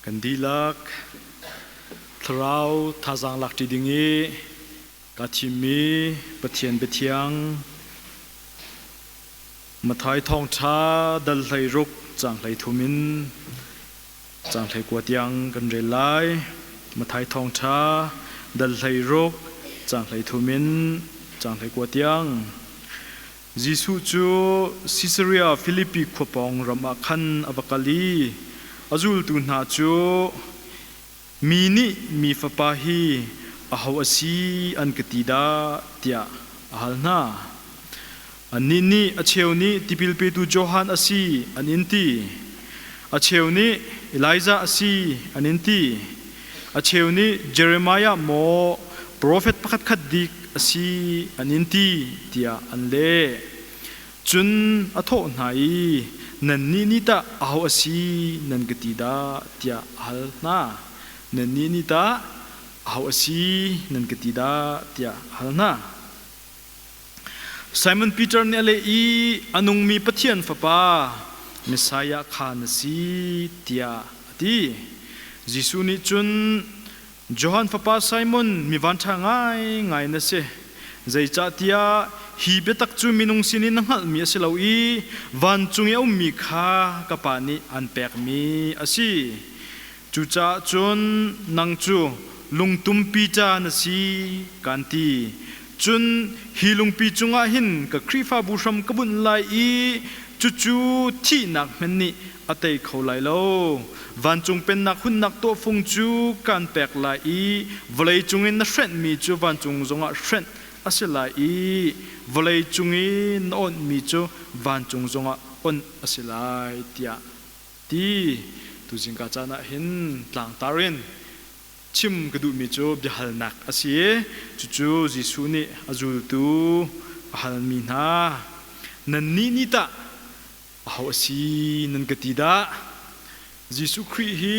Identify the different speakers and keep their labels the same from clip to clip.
Speaker 1: กันดีลักทราวทาจังลักติดิงีกัชิมีปะเทียนเปทียงมาทายทองชาดัลไหลรุกจางไหลทุมินจางไหลกวดยังกันเรลัยมาทายทองชาดัลไหลรุกจางไหลทุมินจางไหลกวดยังยิสุจูซิซาเรียฟิลิปปีขวปองรามาคันอวกาลีอาจุลตุนาจูมีนิมีฟปาฮีอาฮาวซีอันกติดาเตียอาฮัลนาอันนี้อาเชวนี้ติปิลเปตูโจฮันอาซีอันอินตีอาเชวนี้เอลิซาอาซีอันอินตีอาเชวนี้เจเรมายาโมโปรเฟตพักขัดดิกอาซีอันอินตีเตียอันเล่จุนอโทนายนันนี่ตาอาฮาวซีนันกติดาเตียอาฮัลนานันนี่ตาอาฮาวซีนันกติดาเตียอาฮัลนาSimon Peter ne le I anung mi pathian fapa Messiah khan si tia ati Jisu ni chun Johan fapa Simon mi van tha ngai na se zai cha tia hi betak chu minung sinin ngal mi asilau I van chung yau mi kha kapani an pek mi asi chu cha chun nang chu lungtum pi cha na si kanti chun hilung pi chunga hin ka krifa busham kabun lai I chu thi nak menni atei kholai lo van chung pen nak hun nak to phung chu kan pek lai I volei chungin na friend mi chu van chung zonga friend asilai I volei chungin on mi chu van chung zonga on asilai tia ti tu jingka chana hin tlang tarin chim kadu mi chu bihal nak asie chu Jisu ni azul tu ahal mi na nan ni ta ahaw asi nan katida Jisu Kri hi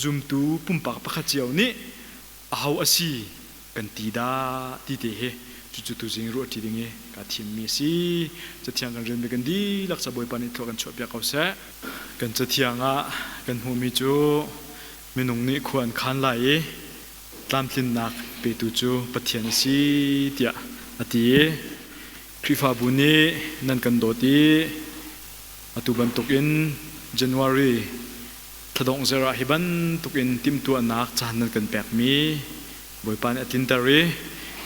Speaker 1: zum tu pumpak pakhachiaw ni ahaw asi kantida ti te he chu tu jing ro ti dinge ka thim mi si chathiang kan ren be kan di laksa boy pani tho kan chopya kausa kan chathianga kan hu mi chu minung ni khuan khan lai tlam tin nak pe tu chu pathian si tia ati krifa buni nan kan do ti atu ban tukin January thadong zera hiban tukin tim tu anak chan nan kan pek mi boy pan atin tari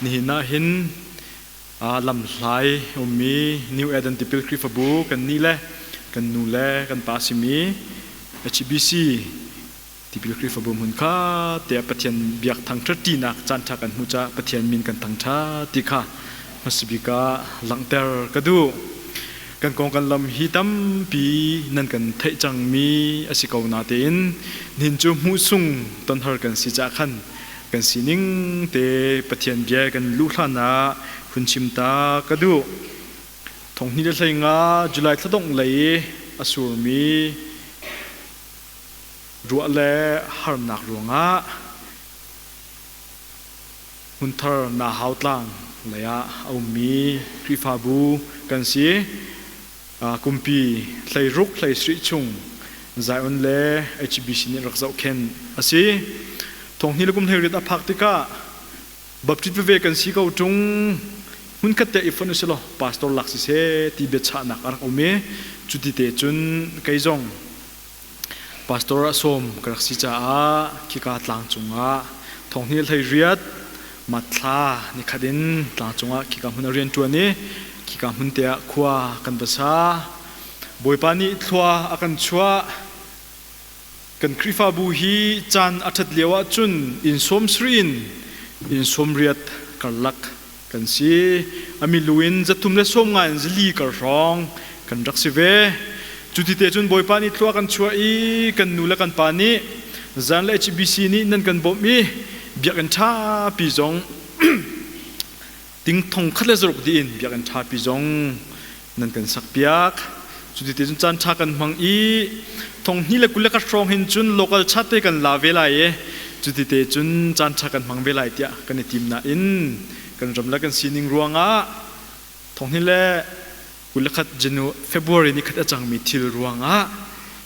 Speaker 1: ni na hin lam hlai ummi new identity krifa bu kan ni le kan nu le kan pasimi HBC tipil kri fabum hun kha te pathian biak thang thati nak chan tha kan hucha pathian min kan thang tha ti kha masbika langter kadu kan kong kan lam hi tam pi nan kan thai chang mi asikau na te in nin chu mu sung ton har kan si cha khan kan sining te pathian bia kan lu thlana hun chimta kadu thong ni le thlainga July thadong lei asur mi ruwa le har nak ruanga hunthar na hautlang leya aumi krifa bu kan si kumpi hlai ruk hlai sri chung zaion le HBC ni rakzau khen asi thong ni lukum thei rit a phak tika baptit ve kan si ko chung hun khat te ifon selo pastor laksi se ti be cha nak ar ome chuti te chun kaizong pastor som kraksi cha a kika tlang chunga thongnil thei riat matla ni khadin tlang chunga kika hun rian tu ani kika hun te khwa kan basa boipani thwa akan chua kan krifa bu hi chan athat lewa chun in som srin in som riat karlak kan si ami luin zatum le som ngan zli kar rong kan raksive chuti te chun boy pani thua kan chua I kan nula kan pani zan la HBC ni nan kan bom mi biak an tha pi jong ting thong khat le zorok di in biak an tha pi jong nan kan sak piak chuti te chun chan tha kan mang I thong ni le kul ka strong hin chun local chat te kan la vela ye chuti te chun chan tha kan mang vela tia kan tim na in kan ram la kan sining ruanga thong ni le kulakhat February ni khat achang mi thil ruanga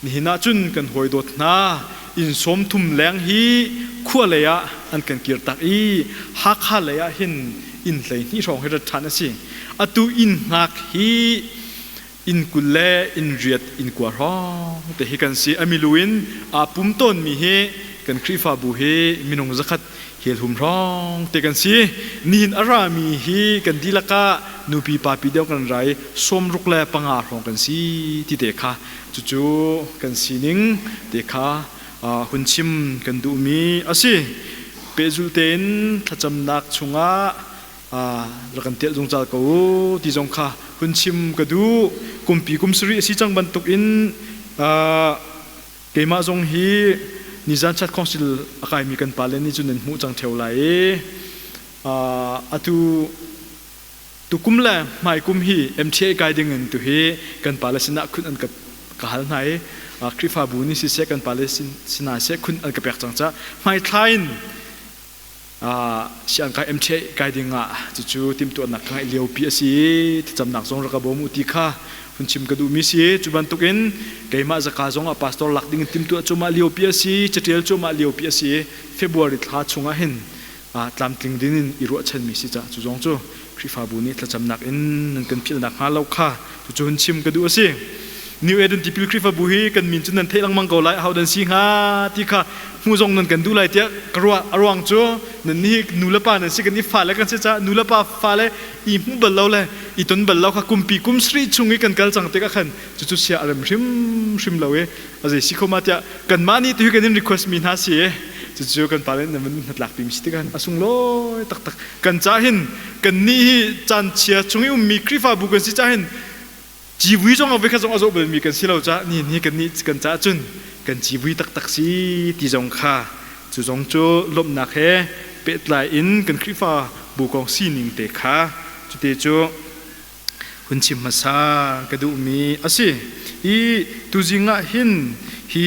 Speaker 1: ni hina chun kan hoidot na อินสมทุมแรงฮีขั้วเลยะอันกันเกียรตักอีฮักฮาเลยะเห็นอินเลยนี่รองให้รัฐานสิอตุอินหักฮีอินกุลเลอินเรียดอินกว่าร้องแต่เฮกันสิอามิลุอินอาปุ่มต้นมีเฮกันคริฟาบูเฮมินงจักรเฮลหุมร้องแต่กันสินินอารามีเฮกันดีละกะนูปีปาปีเดียวกันไรสมรุกแลปังอาร้องกันสิที่เด็กค่ะจู่ๆกันสินิงเด็กค่ะหุ่นชิมกันดูมีอาสิเปจุลเตนถ้าจำนักชงะรักันเตียจงจัลกูที่จงค่ะหุ่นชิมกันดูกุมปีกุมสุริสิจังบรรทุกอินเกมาจงฮีนิจันชัดคอนซิลอากาศมีกันปาเลนี่จุนนหูจังเทวไหลตุกุมแลไม่กุมฮีMTA ไกด์ดึงเงินตุฮีกันปาเลสินะคุณอันกับกาลไหนคริฟาบูนี่สิเสกันปาเลสินาเสคุณอันกับเปียกจังจ้าไม่ทายน์สิอันกับMTA ไกด์ดึงจู่ๆทีมตัวนักไงเลี้ยวปีสีที่จำหนักทรงระกบมุติค่ะคุณชิมกระดูมิสีจุบันตุกินเกมาจะกาจงพาสตอร์หลักดิ่งทีมตัวจุมาเลี้ยวปีสีจะเที่ยวจุมาเลี้ยวปีสีเฟบรุรีท้าชงเห็นตามติงดินอิรัวเชนมิสิจ้าจู่จงจู่คริฟาบูนี่ถ้าจำหนักอินนั่นกันพิจารณาหาเราค่ะจู่คุณชิมกระดูสินิวเอเดนติพิลคริฟาบูฮีกันมินจุนันเทลังมังกรไลฮาวดันสิงหาที่ค่ะมูจงนั่นกันดูไลเตียกรัวอรวังจู่นั่นนี่นูเลปานั่นสิกันนี่ฟ้าแล้วกันเสียจ้านูเลปาฟ้าเลยอีมุบัลเราเลยอีต้นบัลเราค่ะกุมปีกุมสรีชงกันกัลจังเตะกันจู่เสียอารมณ์ริมเราเออะไรสิเขามาเตียกันมานี่ที่กันนี่รีเควสต์มินหาเสียจู่กันปาเลนนั่นมันหลักปีมิสติกันอสุงลอยตักกันจ้าเห็นกันนี่จันเชียชงมีคริฟาบูกันสิจ้าเห็นจีวีจงเอาไปข้าจงเอาโซเบลมีกันสิเราจ้านี่กันจ้าจุนกันจีวีตักสิที่จงข้าจู่จงจู่ลบหนักแห่เป็ดลายอินกันคริฟาบูกองซีนิงเตะข้าจุดเตจู่คุณชิมมาซากระดูมีอาสิอีตุจิงะหินฮี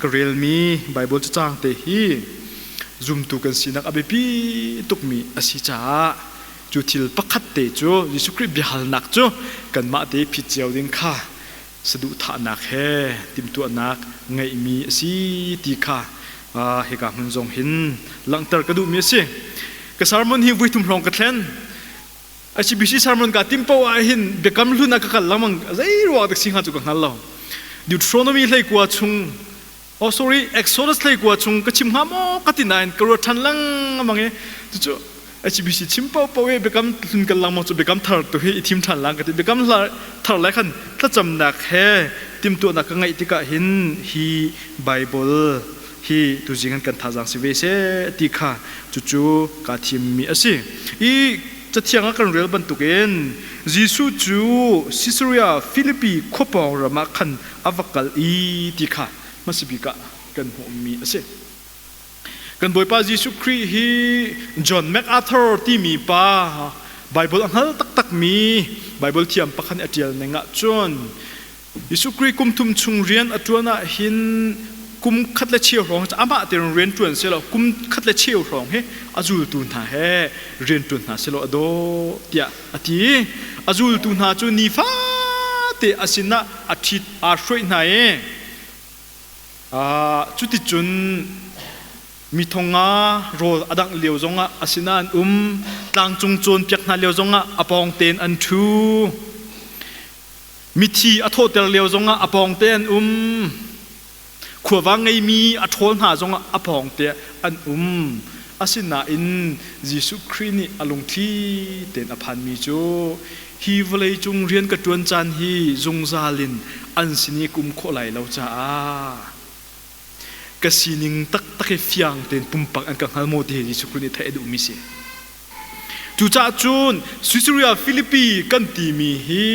Speaker 1: กเรลมีไบเบิลจะจ้างเตะฮีซุมตุกันสินักอเบปีตุกมีอาสิจ้าจู่ทิลปักขัดเตจู่ยิสุคริสบิฮัลนักจู่กันมาเตะพิจเจวดิงข้าสะดุฐานักแห่ติมตัวนักไงมีสิตีข้าเฮกามันจงเห็นหลังตรกระดูมีสิกษัตริย์มันหิวทุ่มรองกระเทนอาชีพบิสารมันกัดติมปาวหินเบกำลุนักกัลลังใจรัวตักสิงหาจุกันฮัลโหลดิวทรอนมีเลยกว่าชุงsorry Exodus เลยกว่าชุงก็ชิมหามอกัตินายกระโดดทันลังมังเงจู่อาชีพบิสชิมปาวเบกำลุนกัลลังมาจู่เบกำทาร์ตัวเฮทีมทันลังกัติเบกำทาร์เลยขันถ้าจำนักแห่ติมตัวนักไงที่กะเห็นฮีไบเบิลฮีตุจิงันกันท่าจังสิเวเสติค่ะจู่ๆกาทีมมีอาศัยอีจะเที่ยงกันเรียลบันตุกเอ็นยิสุจูซิสเรียฟิลิปปีขบองรามาคันอวกัลอีติค่ะมาสิบิกะกันหัวมีอาศัยกันบ่อยป้ายิสุครีฮีจอห์นแมคอาร์เธอร์ที่มีป้าไบเบิลอันนั้นตักมีไบเบิลเทียมปักขันอเดียลในงะจวนยิสุครีกุมทุมชุงเรียนอัจวนะหินกุมคัดและเชี่ยวรองจะอามาเตเรียนจวนเสร็จแล้วกุมคัดและเชี่ยวรองเฮอาจูลตุนหาเฮเรียนจวนหาเสร็จแล้วโดเตียอธิอาจูลตุนหาจวนนีฟ้าเตอสินะอาทิตย์อาช่วยไหนจุดที่จนมีทงาโรอดังเลียวจงอาสินะต่างจงจวนเปียกนาเลียวจงอปองเตนอันทูมิทีอโทเตลเลียวจงอปองเตนขวางไงมีอัฐอนหาจงอภองเตอันอาศินาอินยิสุครินี่อลงที่เต็นอภันมีโจฮีวเลยจงเรียนกระจวนจันฮีจงซาลินอันสินีกุมโคไหลเราจ้ากสินิงตักเฟียงเต็นปุ่มปักอันกังฮัลโมเดยิสุครินี่ไทยดูมิเสจูจ่าจูนสวิตเซอร์แลนด์ฟิลิปปีกันตีมีฮี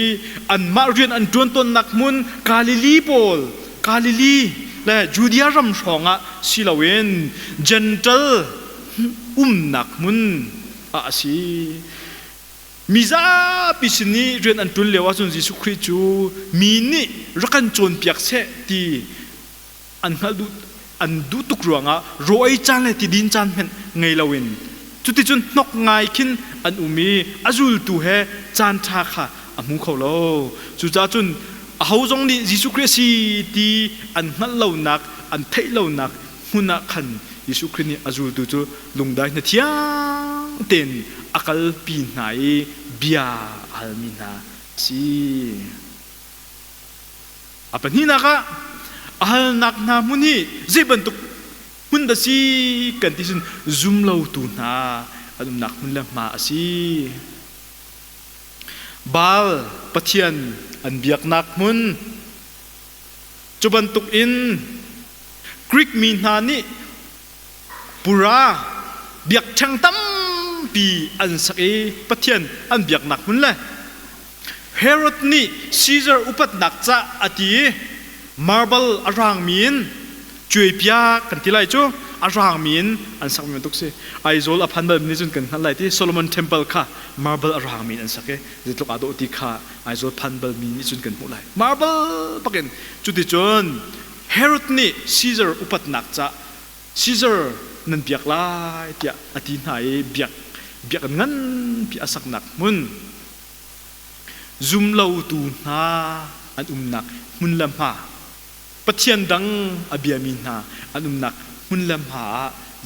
Speaker 1: อันมาเรียนอันจวนต้นนักมุนกาลิลีโปลกาลิลีและจูเดียรำสองสิลาเวนเจนเทลนักมุนอาศีมิซาปิสนีเรียนอันตุลเลวะจุนยิสุคริจูมีนี่รักันโจนเปียกเสตีอันดูตุกรวงรวยจันเลยที่ดินจันเป็นไงลาเวนจุดที่จุนนกไงขินอันมีอาจุลตูเฮจันทาค่ะอามุขเขาโลจุดจ้าจุนเอาจงนี่ยิสุคริสต์ที่อันนั้นเรานัก อันเทโลนักมุนักขันยิสุครินีอาจูดูจูลงได้นาทีเต็นอักลปีนไหนเบียอัลมินาสิอาเป็นนี่นะคะอัลนักนามุนีเจ็บันตุกมุนดาสิกันที่สุนซุมเลาตูนาอันนักมุนละมาสิบาลปะเทียนอันเบียกนักมุนจุบันตุกอินกรีกมีนานิปุระเบียกช่างตั้มปีอันสักปะเทียนอันเบียกนักมุนเลยเฮโรดนี่ซีซาร์อุปัตนักจ้าอดีมาร์เบลอารางมีนช่วยพิจารกันที่ไรจูอารางมีนอันสักมีนตุกเสไอโซลอพันเบลนี่จนกันอะไรที่โซโลมอนเทมเพิลค่ะมาร์เบลอารางมีนอันสักจิตลูกอาโดติค่ะไอโซลพันเบลมีนี่จนกันหมดเลยมาร์เบลปักเองจุดที่จนเฮโรดนี่ซีซาร์อุปัตนักจ้าซีซาร์นั่นเบียกไล่เดียอดีไหนเบียกงั้นพิอาสักนักมุนซุมเลาตูนาอันนักมุนลำหาปะเทียนดังอเบียมินาอันนักมุนลำหา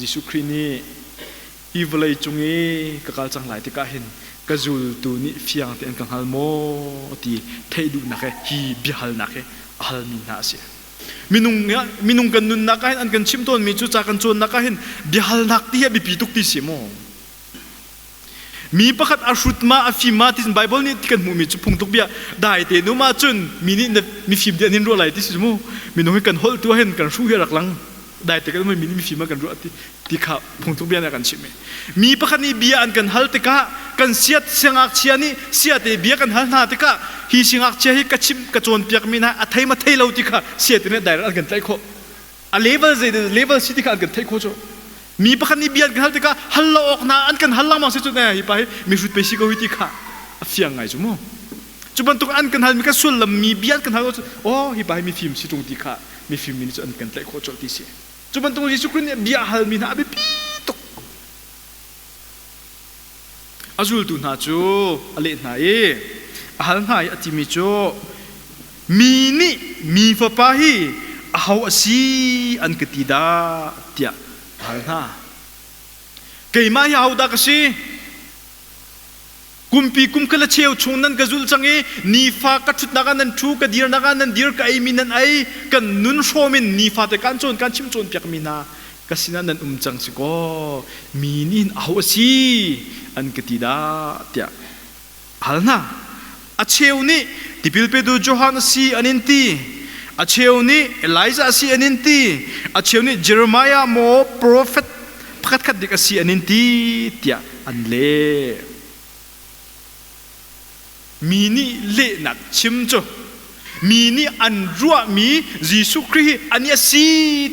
Speaker 1: ยิสุครินีอีเวลัยจงเอกกาลจังหลายที่กาเห็นกจูลตูนี่เฟียงที่อันกังฮัลโมที่เทดูนักฮีบิฮัลนักฮัลมินาเสียมินุงกันนุนนักเห็นอันกันชิมต้นมีจุจากกันโจนนักเห็นบิฮัลนักที่บิปีตุกที่เสียโมมีประคัดอาชุดมาอาฟิมาที่ในไบเบิลนี่ที่กันมูมีจุพุงตุกเบียได้แต่นุมาจนมีนี่มีฟิมเดียนินรัวไหลที่สิโมมีน้องให้กันฮอลตัวเห็นกันชูเฮรักลังได้แต่ก็ไม่มีฟิมมากันรัวที่ข้าพุงตุกเบียในกันชิมมีประคัดนี่เบียอันกันฮัลติกะกันเสียดเสียงอักเชียนี่เสียดเบียกันฮัลนาติกะฮีเสียงอักเชียให้กระชิมกระโจนเปียกมีนะอัฐิมาเทเลวติกะเสียดเนี่ยได้อันกันไทโคอะเลเวลสิติกะอันกันไทโคโจมีประคันนี้เบียดกันฮัลติกะฮัลโลออกนาอันกันฮัลลังมาสิจุดเนี่ยฮิไปมีฟุตไปสิกวิติกะเฟียงไงจุโมจุบันตุกอันกันฮัลมีกะสุลลมีเบียดกันฮัลโอ้ฮิไปมีฟิล์มสิตรงติกะมีฟิล์มมินิจุอันกันไทโคโจติเสียจุบันตุกยิสุครินเนี่ยเบียฮัลมีนาบิปีตุกอาจุลตุนาจูอเลนาฮัลนาอติมิโจมีนี่มีฟ้าไปเอาสิอันกติดาเตียฮัลนาเกี่ยมาเอาดักสิกุมปีกุมกระเชียวชงนั้นกระจุลจังนีฟ้ากัดชุดนักนั้นชูกระดีร์นักนั้นดีร์กับไอมินันไอกันนุนโชมินนีฟ้าแต่การโจนการชิมโจนเปียกมินากสินันนั้นจังสิก็มีนินเอาสิอันกติดาเตียฮัลนาอาเชียวนี่ที่พิลเปดูโจฮันสีอันนินตีอาเชียวนี่เอลิซาสีอันนินตีอาเชียวนี่เจเรมายาโมโปรเฟตพัดขัดดิกสีอันนินตีเตียอันเล่มีนี่เล่นักชิมจ่อมีนี่อันรัวมียิสุคริสอันนี้สี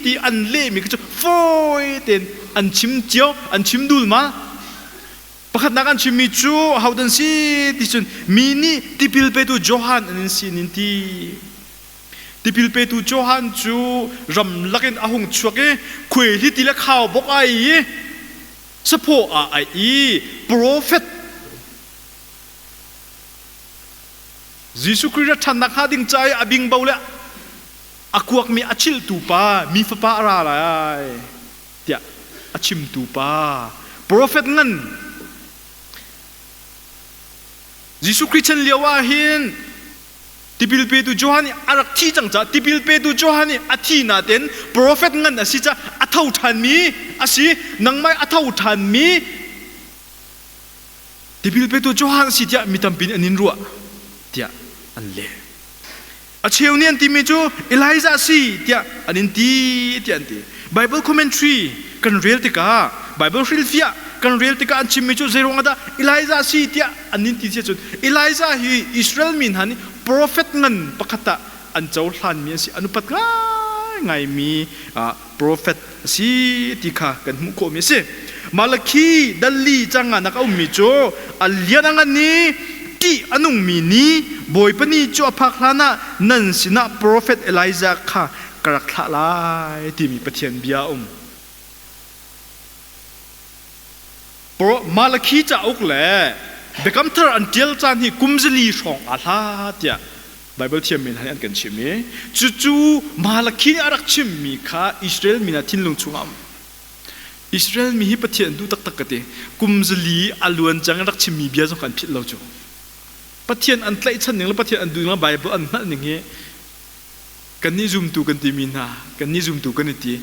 Speaker 1: ที่อันเล่มีก็จ่อฟอยเต็นอันชิมเจียวอันชิมดูลมาประคัดนักอันชิมมิจูฮาวดันสีที่สุดมีนี่ที่พิลเปตูโจฮันอันนี้สีนินตีที่พิลเปตูโจฮันจูรำลักเนอาหงชัวเกคุยที่ตีละข่าวบอกไอ้สะโพกไอ้โปรเฟตยิสุคริสต์ท่านนักหาดิ่งใจอบิงเบาเลยอาควกมีอาชิลตูปามีฟ้าปาอะไรเดียอาชิมตูปาโปรเฟตงั้นยิสุคริสต์เลี้ยวว่าเห็นที่พิลเปตูโจฮันอารักที่จังจ้าที่พิลเปตูโจฮันอาทีนาเดนโปรเฟตงั้นอาศิจ้าอาเท่าทันมีอาศินังไม่อาเท่าทันมีที่พิลเปตูโจฮันสิจ้ามีตั้มปินอันนินรัวเดียอันเล่อาเชียวเนี่ยที่มีจูเอลิซาซีเดียอันนี้ที่อันที่ Bible commentary กันเรียลติกา Bible Philadelphia กันเรียลติกาอันชิมมีจูเซโรงอาดาเอลิซาซีเดียอันนี้ที่จุดเอลิซาฮีอิสราเอลมินฮันนี่โปรเฟตเงินปะคัตตะอันเจ้าหลานมีสิอนุปัตไงมีโปรเฟตซีที่ข้ากันมุโคมีสิมาลคีดัลลีจังนักเอามีจูอัลเลียนังอันนี้ที่อนุมีนี้บอยปนีจ่อพักลานะนั่นสินะโปรเฟตเอลิซาค่ะกระทะลายที่มีปะเทียนเบียโปรมาลคีจะอุกแหล่เบกัมเทอร์อันเจลจานที่กุมจลีช่องอาลาเดีย ไบเบิลเทียมมีอะไรอันกันชิมีจู่ๆมาลักขีนี่อารักชิมมีข้าอิสราเอลมีนาทินลงชุงามอิสราเอลมีฮิปเทียนดูตักๆกันเตกุมซลีอลวนจังรักชิมมีเบียร์สงกันพิดเราจู่ปะเทียนอันไกลชั้นหนึ่งแล้วปะเทียนอันดูงไบเบิลอันนั้นอย่างเงี้ยกันนี่ซุ่มตูกันตีมีนากันนี่ซุ่มตูกันตี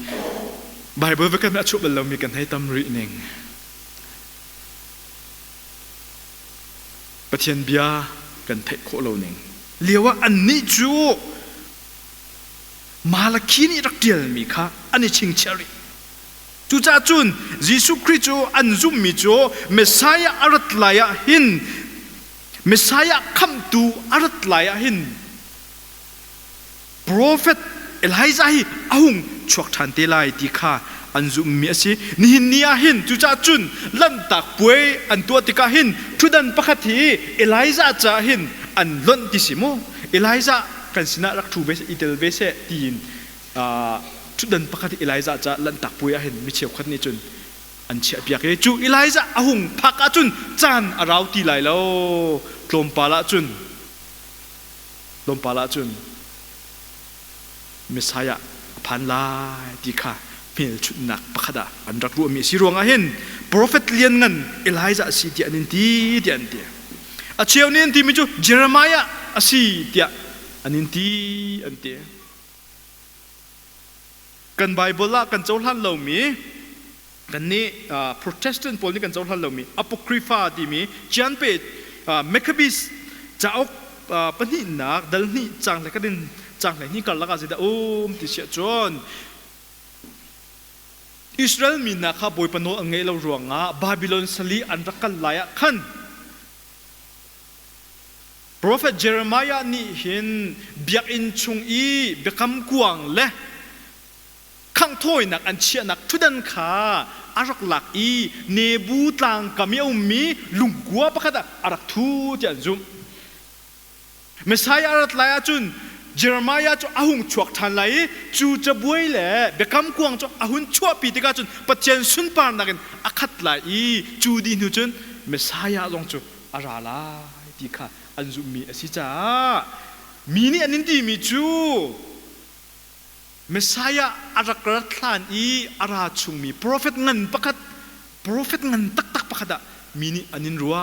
Speaker 1: ไบเบิลก็ไม่ชุบเรามีกันให้ตำริหนึ่งปะเทียนเบียกันเทโคเราหนึ่งเรียกว่าอันนี้จูมาลักขีนี่รักเดียลมีค่ะอันนี้ชิงเชอรี่จูจ้าจุนยิสุคริสต์อันซุมมีจูเมสายาอารัตลายะหินเมสายาคำตูอารัตลายะหินโปรเฟตเอลไฮซาฮีอาหุงชวกทันเตลายดีค่ะอันซุมมีสินี่เนียหินจูจ้าจุนลันตักป่วยอันตัวติกาหินทุดันปะคัทีเอลไฮซาจ้าหินอันล้นติสิโมเอลไฮซากันสินะรักทูเบสอิเตลเบสตีนทุดันปะคัทีเอลไฮซาจ้าลันตักป่วยหินมิเชียวคันนี้จุนอันเชียบอยากให้จูเอลไฮซาอาหุงพักอาจุนจานอาราวตีไหลแล้วลมปาละจุนลมปาละจุนเมสายะพันลายดีค่ะเมียชุดหนักปะขดาอันรักรู้มีสิรวงอาเห็นโปรเฟตเลียนเงินเอลไฮซาสีเดียนินทีเดียนเดียอาเชียวนินทีมิจูเจเรมายะอาสีเดียอันนินทีอันเดียกันไบเบิลละกันเจ้าท่านเรามีกันนี้โปรเตสแตนต์พวกนี้กันเจ้าท่านเรามีอพอคริฟาดีมีจันเปดเมคาบิสจะเอาปนินักดัลนี่จังเลยก็ดินจังเลยนี่กันละกันสิดาติเชียจวนอิสราเอลมีนักขับบอยปนโนอังเงเรารวงอ่ะบาบิโลนสลีอันรักกันหลายขันโปรเฟตเจเรมายานี่เห็นเบียกอินชงอีเบียกคำกวางเละข้างถ้อยนักอันเชียนักทุดันขาอารักหลักอีเนบูตังกามีอุมีลุงกัวปะคะดาอารักทูเจนซุมเมสายอารักลายจุนเจเรมายาจะอาหุงชวกทันไลจูจะบวยแหละเบคำกวางจะอาหุนชั่วปีติกาจุนปัจเจนสุนปานนักอาคัดไลจูดีนุจุนเมสายาลงจูอาราลาดีค่ะอันซุมมีอสิจ้ามีนี่อันนี้ดีมีจูเมสายาอารักรัตลานอาราชุงมีโปรเฟตเงินปะคัดโปรเฟตเงินตักปะคัดมีนี่อันนี้รัว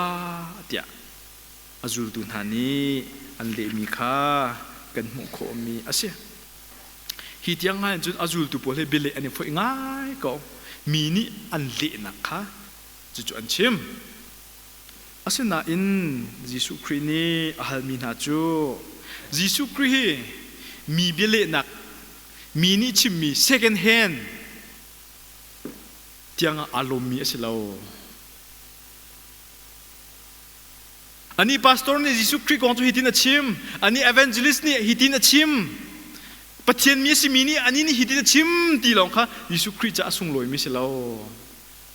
Speaker 1: เดียอาจูตุนหานีอันเลมีค่ะกันมุขมีอาเซียฮิตยังไงจนอาจูตุโพเลเบลอันนี้foiง่ายก็มีนี่อันเลนะคะจุอันชิมอาเซียนาอินยิสุครินีอาฮัลมีนาจูยิสุคริมีเบลนักมีนี่ชิมมี second hand ที่ยังอารมณ์มีอาเซียเราอันนี้พาสตอร์นี่ยิสุคริสต์ของตัวฮิตินชิมอันนี้เอเวนเจลิสต์นี่ฮิตินชิมปัจเจียนมีสิมีนี่อันนี้นี่ฮิตินชิมตีลองค่ะยิสุคริสต์จะส่งลอยมิเชล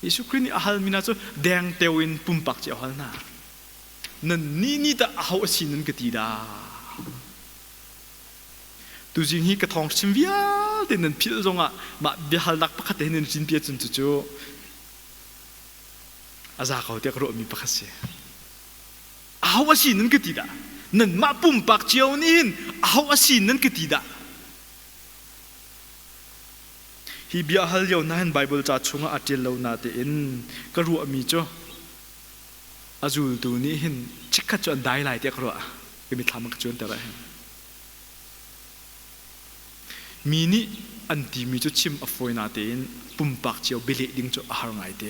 Speaker 1: ยิสุคริสต์นี่อาฮัลมินาจูแดงเตวินปุ่มปักเจ้าฮัลน่ะนั่นนี่แต่อาหัวสินันก็ตีดาตัวจริงฮีกระทองชิมวิอาแต่นั่นพิลจงอ่ะมาเบียฮัลนักปักแต่นั่นจินเปียจนจู่อาซาเขาเรียกรถมีปักเสียอาหัวสินันก็ตีดานั่นมาปุ่มปักเจ้านี่อาหัวสินันก็ตีดาฮีเบียฮัลเยานั่นไบเบิลจัดชงอาเจลเลวนาเตอินก็รู้มีจ้ะอาจูตัวนี้เห็นชิคกัดจนได้หลายเดียกรู้ก็มีทำมันจนแต่ละมีนี่อันที่มีจุดชิมอฟอยนาเตนปุ่มปากเจียวเบลดิ้งจุอาหารไงเต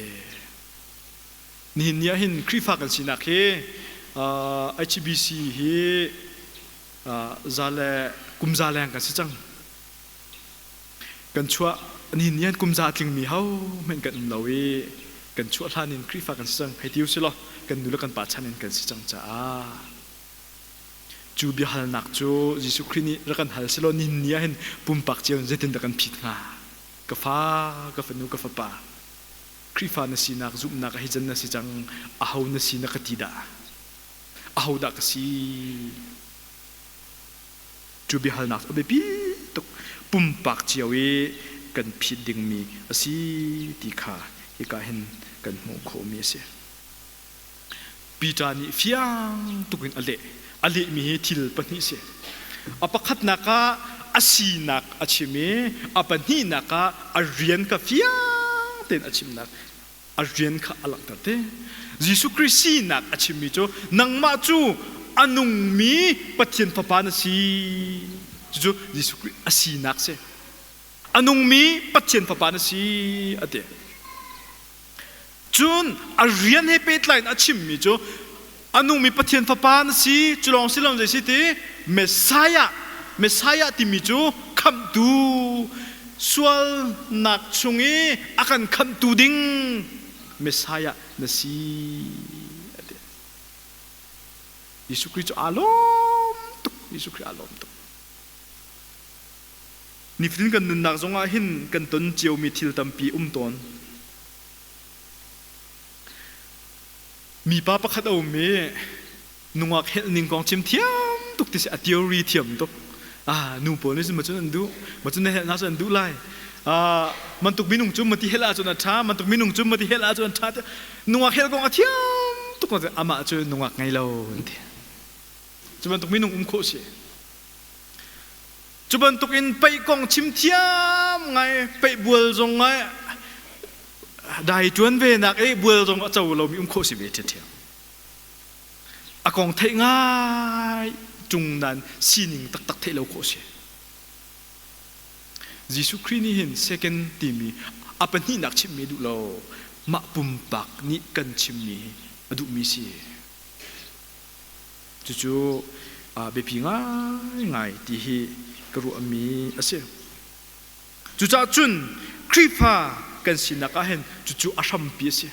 Speaker 1: นี่เนี่ยเห็นคริฟ้ากันสินักเฮHBCเฮซาเลกุมซาแรงกันสิจังกันชัวนี่เนี่ยกุมซาถึงมีเฮาเหมือนกันเราเอกันชัวท่านินคริฟ้ากันสิจังให้ดิวสิล่ะกันดูแลกันป่าชันนินกันสิจังจ้าจูบิฮัลนักจูยิสุครินีรักันฮัลสิโลนินเนียเห็นปุ่มปักเจียวจะตินตะกันผิดงากะฟ้ากะฟนูกะฟป่าคริฟานสีนักจุบนักฮิจันนสิจังอาหูนสีนักติดาอาหูดักสีจูบิฮัลนักอเบปีตกปุ่มปักเจียวกันผิดดึงมีอสีติขาอีกาเห็นกันโมโคมีเสียปี ปีจานิฟิยังตุกินอเลมีทิลปนิเสอปขัดนักอาศีนักอาชิมีอปนีนักอาเรียนกับฟิยังเต็นอาชิมนักอาเรียนกับอลังตัดเตยิสุคริสต์นักอาชิมีโจนังมาจูอนุมีปฏิญพระปานสีจูยิสุคริสต์อาศีนักเสอนุมีปฏิญพระปานสีอเตจุนอาเรียนให้เป็นไลน์อาชิมมีโจอนุมีปฏิญพระปานสีจุลองสิลองใจสิทีเมสายาที่มีจูคำดูส่วนนักชงอาการคำดูดิ้งเมสายานั่นสิยิสุคริสต์อารมณ์ตุกยิสุคริสต์อารมณ์ตุกนี่ฟินกันนุนนักจงอาหินกันต้นเจียวมีทิลตัมปีตนมีป้าประคัดเอาเมนุ่งอักเฮลนิงกองชิมเทียมตุกที่เสียเทียวรีเทียมตุกนูปนี่สิมาจนอันดูมาจนเนี่ยน่าจะอันดูไล่มันตุกมินุ่งจุ่มมาที่เฮลาจนอันช้ามันตุกมินุ่งจุ่มมาที่เฮลาจนอันช้านุ่งอักเฮลกองอาเทียมตุกมันจะอามาจนนุ่งอักไงเราเนี่ยจุบันตุกมินุ่งโคเชจุบันตุกอินไปกองชิมเทียมไงไปบัวจงไงได้จวนเวนักบัวจงเจ้าเรามีโคสิเวเทียมอากองเทง่ายจุงนั้นสีนิงตักเทเลโคเชยิสุครินี่เห็นเซกันตีมีอาเป็นนี่นักชิมมีดูเรามาปุ่มปักนี่กันชิมมีดูมีสิจู่ๆเบปีง่ายที่ฮีกรุอามีอาเซียจู่ๆจุนคริฟ้ากันสินักเห็นจู่ๆอาชัมปีเสีย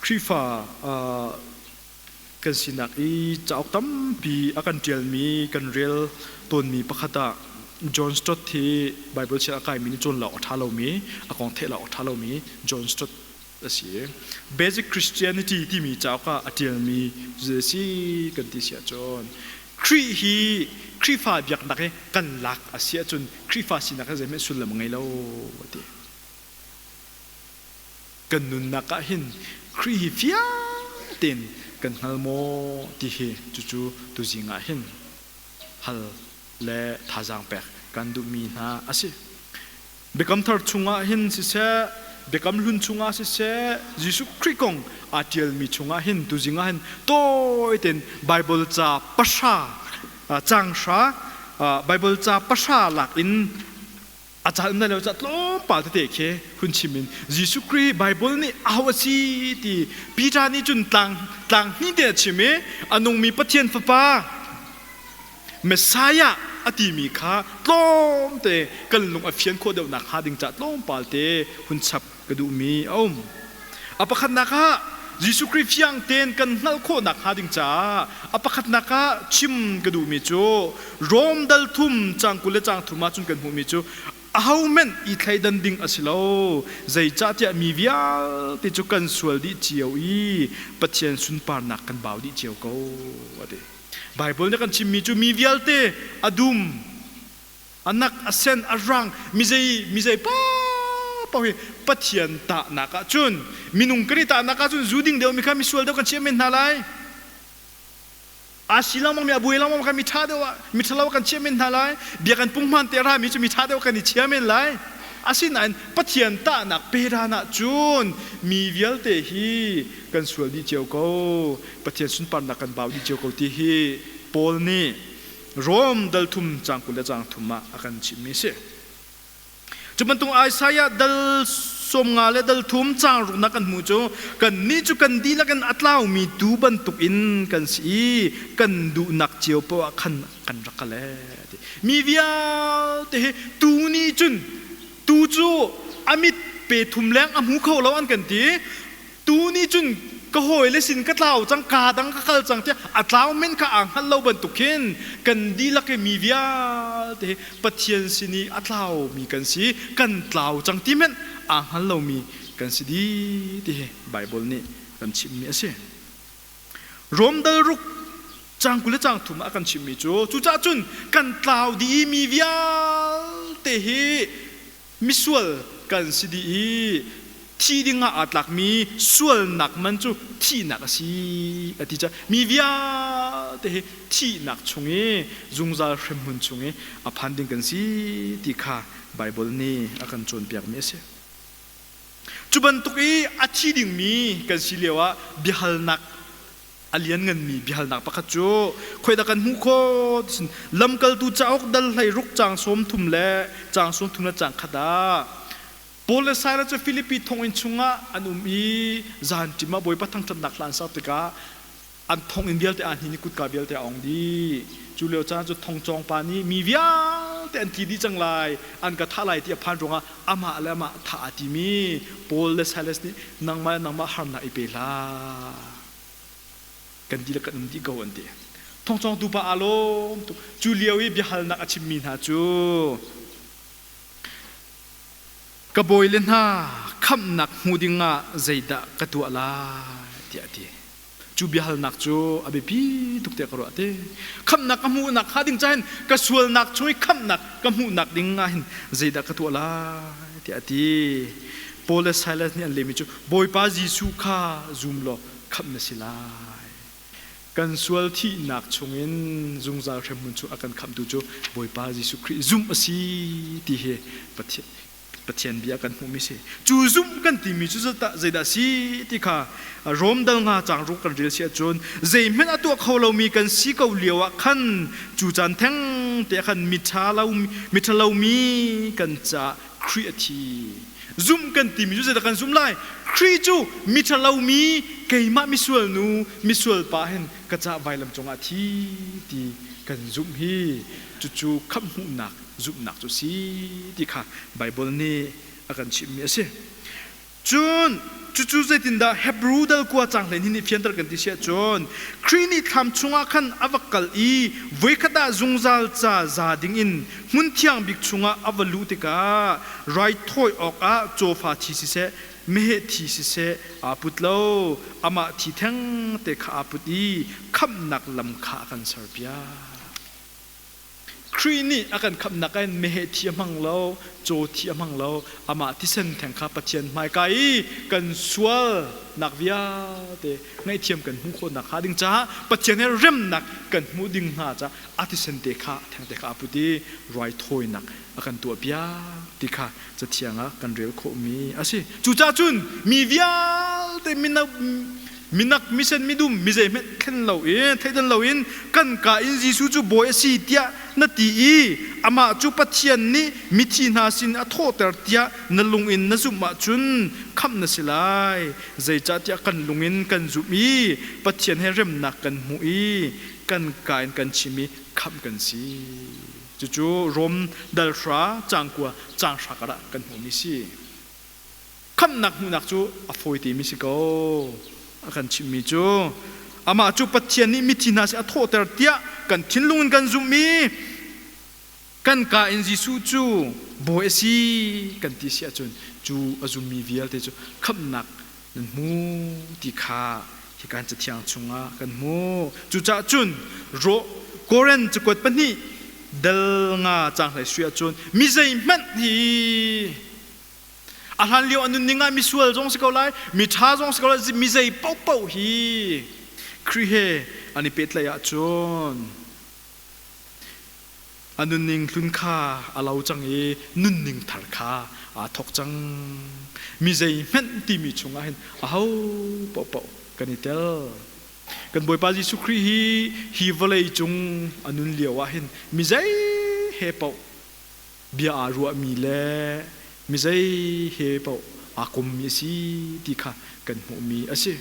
Speaker 1: คริฟ้ากันสินักจะเอาตั้มปีอาการเจลมีกันเรียลต้นมีประคัตจอห์นสตอตที่ไบเบิลเชื่อใครมีจนเราอัฐาเรามีอากองเทเราอัฐาเรามีจอห์นสตอตเสีย basic Christianity ที่มีเจ้าก็อัฐามีเจสีกันที่เสียจนคริฟ้าอยากนักกันหลักเสียจนคริฟ้าสินักจะไม่สุดละมั้งไงเรากันนุนนักเห็นครีฟิยเต็นกันฮัลโมที่เฮจู่ๆตุจิงาเห็นฮัลเล่ท่าจางเปกกันดูมีนาอาศัยเบคำทาร์ชุงาเห็นสิเสเบคำลุนชุงาสิเสยิสุคริกงอาทิลมีชุงาเห็นตุจิงาเห็นโตเต็นไบเบิลจ่าภาษาจังชาไบเบิลจ่าภาษาหลักอินอาจารย์นั่นเราจะล้อป่าเตะเคคุณชิมินยิสุคริไบเบิลนี่เอาสิที่พิจารณาจุนต่างนี่เดียชิมอนุมีปฏิญพระปาเมสายาอติมีข้าล้อมเตะกันลงอภิญโคเดวนักหาดิงจัดล้อมป่าเตะคุณฉับกระดูมีอปขัดนักฮะยิสุคริฟิยังเต็นกันนัลโคนักหาดิงจ้าอปขัดนักฮะชิมกระดูมีจูโรมดัลทุมจังกุเลจังทุมาจุนกันหูมีจูเอาเมนอีไทยดันดิงอสิโลใจจัดจะมีวิอาติจุกันสวลดิเจียวปัจเจนสุนปานักกันบ่าวดิเจียวก็ว่าเดไบเบิลเนี่ยกันชิมมีจูมีวิอาเตอดุมอันนักอเซนอรังมีใจป้าเฮปัจเจนตานักจุนมินุงกรีตานักจุนจูดิงเดียวมีข้ามีสวลเดียวกันเชื่อเมนนาไลอาศิลามังมีอบุยลามังกันมีท่าเดียวมีทะเลาะกันเชื่อเมนนาไลเบียกันปุ่งมันเตระมีจะมีท่าเดียวกันเชื่อเมนไลอาศินันปัจเจียนตานักเปรานักจุนมีวิลเตฮีกันสวลดิเจียวก็ปัจเจียนสุนปันนักกันบ่าวดิเจียวก็ที่ฮีปอลนี่รวมดัลทุมจังกุเลจังทุมมาอากันชิมิเสจุบันตุงไอซายาดัลสมงาเลดัลทุมจางรุนักกันมูโจกันนี่จุกันดีนักกันอัตลาวมีดูบันตุกอินกันสีกันดูนักเจียวปะกันรักกันเลยมีวิอาเตะตูนี่จุนตูจูอามิดเปทุมแรงอามูเขาเราอันกันทีตูนี่จุนก็หอยเลสินกัดเหล่าจังกาดังกัลจังเตะอัตลาวเม่นข้าอ่างฮัลโลบันตุกินกันดีลักมีวิอาเตะปัจเจียนสินีอัตลาวมีกันสีกันเหล่าจังที่เม่นอ่างฮัลโลมีกันสิดีที่ไบเบิลนี่กันชิมเมียเสียรวมดัลรุก จางกุลจางถุมอากันชิมมิจูจ้าจุนกันตาวดีมีวิอาเตฮีมิสวลกันสิดีที่ดิ่งอาอัตลักมีสวลหนักมันจูที่หนักสิอธิจ้ามีวิอาเตฮีที่หนักชงเอจุงซาเรมุนชงเออพันดิ่งกันสิที่ข้าไบเบิลนี้อากันจนเปียกเมสจุบันตุกีอาที่ดิ่งมีกันสิเลียวะบิฮัลนักอเลียนเงินมีบิฮัลนักปะคัจโจคอยตะกันมุโคลำกัลตูจ้าอกดัลไหลรุกจางสมทุมเล่จางสมทุมละจางขดาโปเลสไซรัสฟิลิปปินส์ทงอินชุงะอันมีจานจิมาบอยปะทั้งจันดักลานซาติกาอันทงอินเดียแต่อันหินิกุดกาเบียลแต่องดีจูเลียวจ้าจุดทงจองปานีมีวิอาแต่อันที่ดีจังไรอันกระทะไหลที่พันรงะอามาและมาท่าติมีโปเลสไซรัสนี่นางมาฮาร์นาอิเปลากันดีละกันดีกวนเดียทงจองดูปะอารมณ์จูเลียวบิฮัลนักอชิมินฮาจูกบอยเลนฮาคำนักหูดิงะใจดะกตัวลาเดียดีจูบิฮัลนักจูอเบปีทุกเตะกระโดดคำนักกมูนักหาดิงใจนกระสวลนักช่วยคำนักกมูนักดิงะหินใจดะกตัวลาเดียดีโพลไซเลสนี่อันเลมิจูบอยปาจิสุขาซุมโลคำนสิลากันสวลที่นักชงเงินจุงซาเรมุนจูอากันคำดูจูบอยปาจิสุคริซุมอสีที่เฮปะเทปะเทียนเบียกันหูมิเสจูซุมกันที่มีจูจะตะใจดาสีที่ข้ารวมดังงาจางรุกกันเรียเสียจนใจเมื่อตัวเขาเรามีกันสีเกาเหลียวขันจูจันแทงแต่ขันมิทาเรามีกันจะครีเอทีซุมกันที่มีจูจะกันซุมไล่ครีจูมิทาเรามีเกี่ยมามิสวลนูมิสวลปาเห็นก็จะใบลำจงอาทีที่กันซุมฮีจูคำหูหนักจุบหนักจุสีที่ข้าไบเบิลนี้อาการชิมเสียจนจู่ๆใจตินดาเฮบรูดัลกว่าจังเลยนี่เพียงแต่กันที่เสียจนครีนี่ทำชุงอาขันอวกัลอีเวคดาจุงซัลจ้าซาดิงอินมุนเทียงบิกชุงอาอวลูติกาไรทอยออกอาโจฟาทีสิเสเมเหทีสิเสอาปุตโลอามาทีแทงเตคอาปุตีคำนักลำขากันเซอร์เบียครีนี่อาการคำนักกันเมเหที่มังเลาโจที่มังเลาอามาที่เส้นแทงข้าปะเทียนไม่ไกลกันสวลนักวิอาเตในเทียมกันหูคนนักหาดิงจ้าปะเทียนให้เริ่มนักกันหูดิงหาจ้าอาทิเส้นเตข้าแทงเตข้าปุดีรอยถอยนักอาการตัววิอาที่ข้าจะเทียงอ่ะกันเรียลโคมีอาสิจูจ้าจุนมีวิอาเตมินักมิเซนมิดุมมิเซเมทเข็นเหล่าอินเทดันเหล่าอินกันกาอินจิสุจูโบเอสีเตียนาตีอีอามาจูปัทยันนี้มิทีนาสินอโทเตอร์เตียนลุงอินนซุมาจุนคำนสิลายใจจัดยากันลุงอินกันจุมีปัทยันให้เริ่มนักกันมุอีกันกายกันชิมีคำกันสีจู่ๆรมดัลฟ้าจางกัวจางสักระกันหูมิสีคำนักหูนักจูอโฟยตีมิสิโกอาการชิมิจูอามาจูปัจเจียนี้มิทินาสิอโทเตอร์เตียกันทิ้งลุงกันจุมีกันกาอินจิสูจูโบเอซีกันที่เสียจนจูอาจุมีวิลเตจูคำนักนั่นมูที่ขาที่การจะเที่ยงชุงอากันมูจูจ่าจุนโรโกเรนจะกดปนีเดลงาจังไรสุยจนมิใจมันฮีอาหารเลี้ยวอันนึงง่ายมิสวลจงสกอลไลมิชาจงสกอลไลมิใจเป่าเป่าฮีครีเฮอันนี้เป็ดเลยอะจนอันนึงลุนค่าอาลาวจังเอนุ่นนึงถัดค่าอาทกจังมิใจมันที่มีชงอาเห็นอ้าวเป่าเป่ากันนี่เตลกันบอยปาจิสุครีฮีวเลยจงอันนึงเลี้ยวอะเห็นมิใจเฮเป่าเบียอารัวมีเล่มิใจเฮเป่าอากมมีสีที่ข้ากันหัวมีอาศัย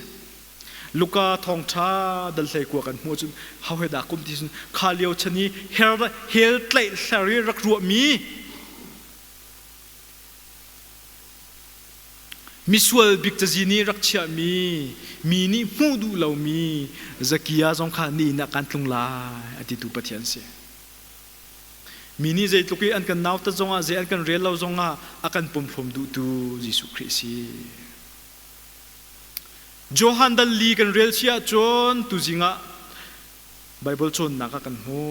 Speaker 1: ลูกาทองชาดัลเซกัวกันหัวจุนเขาให้ด่ากุมที่สุนข้าเลี้ยวชนีเฮลเตลสารีรักรัวมีสวลบิกจะจีนีรักเชียมีนี่มูดูเรามีจะกี้อาจงขานี่นักการลงลายอดีตุปฏิยันเสียมีนี่ใจตุกีอันกันนาวตะจงอาใจอันกันเรียลเราจงอาอากันปุ่มพรมดูยิสุคริสต์โจฮันดัลลีกันเรียลเชียจนตุจิงะ Bible chon naka kan ho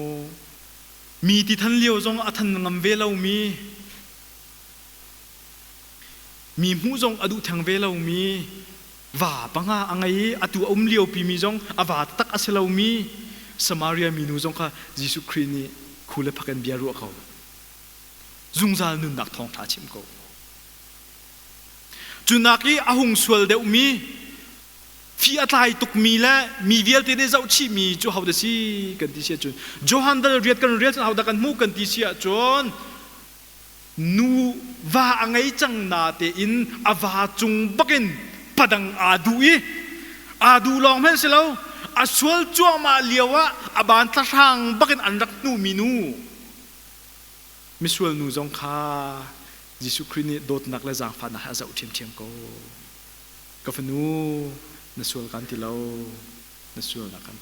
Speaker 1: mi ti than liao zong athan ngam ve lo mi mu zong adu thang ve lo mi wa panga angai atu liao pi mi zong awa tak aselo mi Samaria mi nu zong kha Jesu Christ ni khule phakan biaru ko zungzal nun nak thong tha chim ko Junaki ahung sual de mi fi atlai tuk mi la mi vial te ne zau chi mi chu hau da si kan ti sia chun Johan dal riat hau da kan mu kan ti sia chon nu wa angai chang na te in awa chung bakin padang adu long men selo aswal chu ma liawa aban ta sang bakin anrak nu minu miswal nu zong kha Jesu Christ ni dot nak la jang fa na ha zau thiam ko ka fanu na sual kan ti lo na sual na kan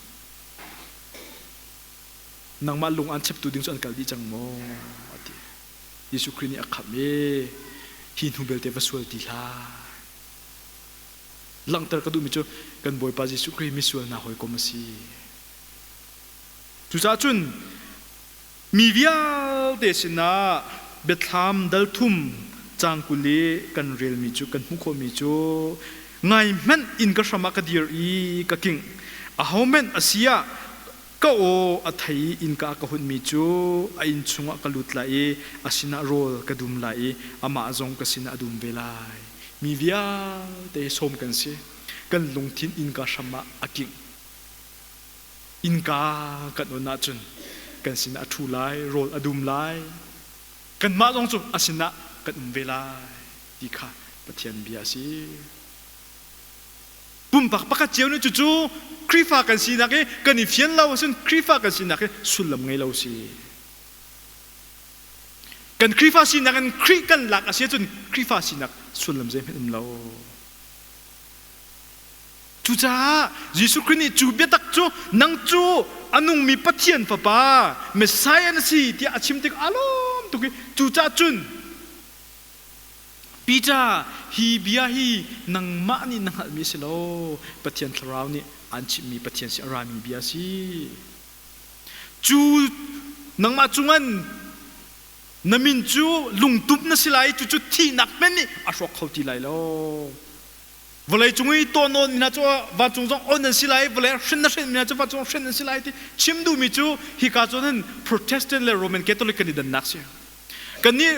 Speaker 1: nang ma lung an chep tu ding so an kal di chang mo ati Jesu Christ ni akham me hin hu bel te va sual ti la lang tar ka du mi chu kan boy pa Jesu Christ mi sual na hoi ko ma si chu cha chun mi vial de sina Bethlehem dal thum changkuli kan rel mi chu kan hu kho mi chu ngai men in ka sama ka dir I ka king a homen asia ka o athai in ka ka hun mi chu a in chunga ka lut la E asina rol ka dum la E ama zong ka sina dum belai mi via te som kan si kan lungthin in ka sama a king in ka kan ona chun kan sina thu lai rol adum lai kan ma zong chu asina kan belai ti kha pathian bia si pum pak pakat chiao ni chu krifa kan si na ke kan I fian lau sun krifa kan si na ke sulam ngai lau si kan krifa si na kan kri kan lak asia chun krifa si na sulam je hem lau chu cha Jesu Christ ni chu be tak chu nang chu anung mi pathian fa pa Messiah na si ti achim tik alom tu ki chu cha chun Pita hi bia hi nang ma ni nang hal mi silo pathian tharau ni anchi mi pathian si arami bia si chu nang ma chungan namin chu lungtup na silai chu thi nak men ni asok khauti lai lo volai chungui to non na cho wa chung jong on silai volai shin na cho wa chung shin silai ti chimdu mi chu hi ka chonen Protestant le Roman Catholic kan dan nak si kan ni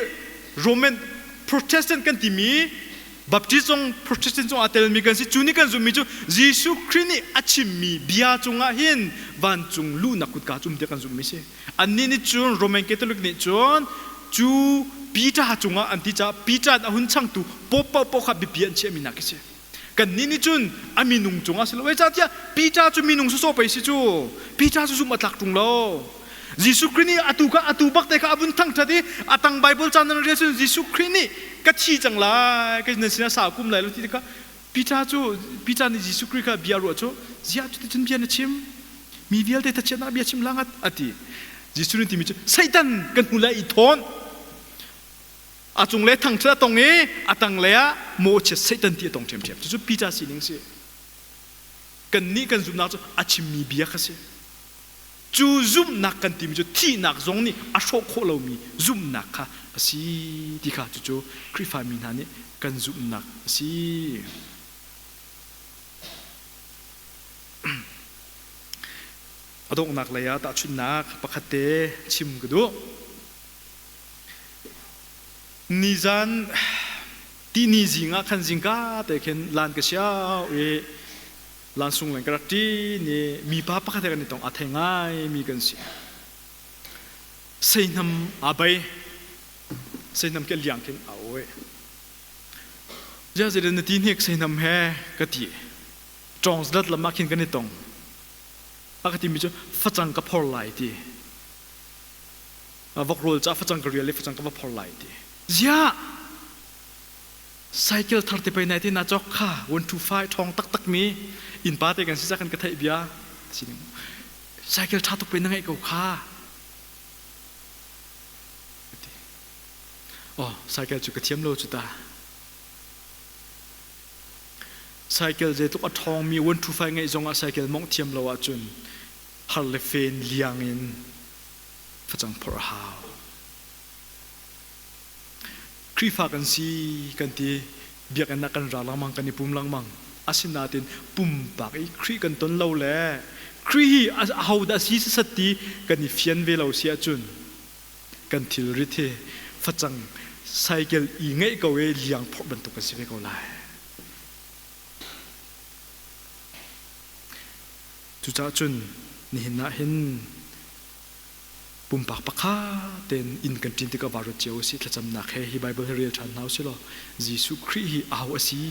Speaker 1: Roman Protestant kan timi Baptist song Protestant song atel mi kan si chuni kan zumi chu Jesu Christ ni achimi bia chunga hin van chung lu nakut ka chum te kan zumi se anni ni chun Roman Catholic ni chun chu Peter chunga anti cha Peter a hun chang tu po kha bi pian che mi nak se kan ni ni chun aminung chunga selo we cha tia Peter chu minung so pai si chu Peter chu matlak tung lo Jesu Christ ni atu bak te ka abun thang thadi atang Bible channel reason Jesu Christ ni ka chi chang la ka na sina sa kum lai lo ti ka Peter ni Jesu Christ ka bia ro cho zia tu tin bia na chim mi vial te ta chena bia chim langat ati Jesu ni ti mi Satan kan hulai I thon achung le thang cha tong e atang le a mo che Satan ti tong them chu Peter si ning si kan ni kan zum na cho achim mi bia ka se chu zoom nak kan tim chu thi nak zong ni asho kho lo mi zoom nak kha asi ti kha chu krifa mi na ni kan zoom nak asi adok nak la ya ta chu nak pakhate chim gudu nizan ti ni zinga khan zinga te khen lan ka sia e lansung lang karakti ni mi pa pa kata kan itong athengai mi kan si seinam abai seinam ke liang ken awe ja zede na tin hek seinam he kati chongs dat la makin kan itong akati mi chu phachang ka phor lai ti avok rol cha phachang ka riale phachang ka phor lai ti zia cycle 30 pai 19 na chok kha 125 thong tak mi in pa te kan si kan ka thai bia sining cycle tha tok pe nangai ko kha oh cycle chu ka thiam lo chu ta cycle je tok a thong mi 125 ngai zonga cycle mong thiam lo wa chun har le fen liang in phachang phor hao kri fa kan si kan ti biak an kan ra lang mang kan ni pum lang mang asinatin pum ba kai kri kan ton lo le kri hi how da si sati kan ni fian ve lo sia chun kan thil ri the phachang cycle i ngai ko we liang phor ban to ka si ve ko lai chu cha chun ni na hin pum pak pakha ten in kan tin te ka baru cheu si thacham na khe hi bible real than nau si lo jisu khri hi aw asi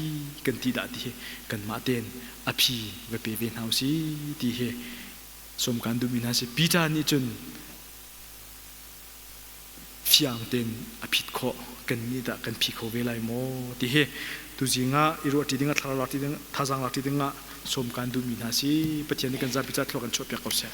Speaker 1: kan ti da ti kan ma ten aphi ve pe ve nau si ti he som kan du mina si pita ni chun fiang ten aphit kho kan ni da kan phi kho ve lai mo ti he tu jinga iro ti dinga thla la ti dinga thajang la ti dinga som kan du mina si pathian ni kan za picha thlo kan chop ya ko se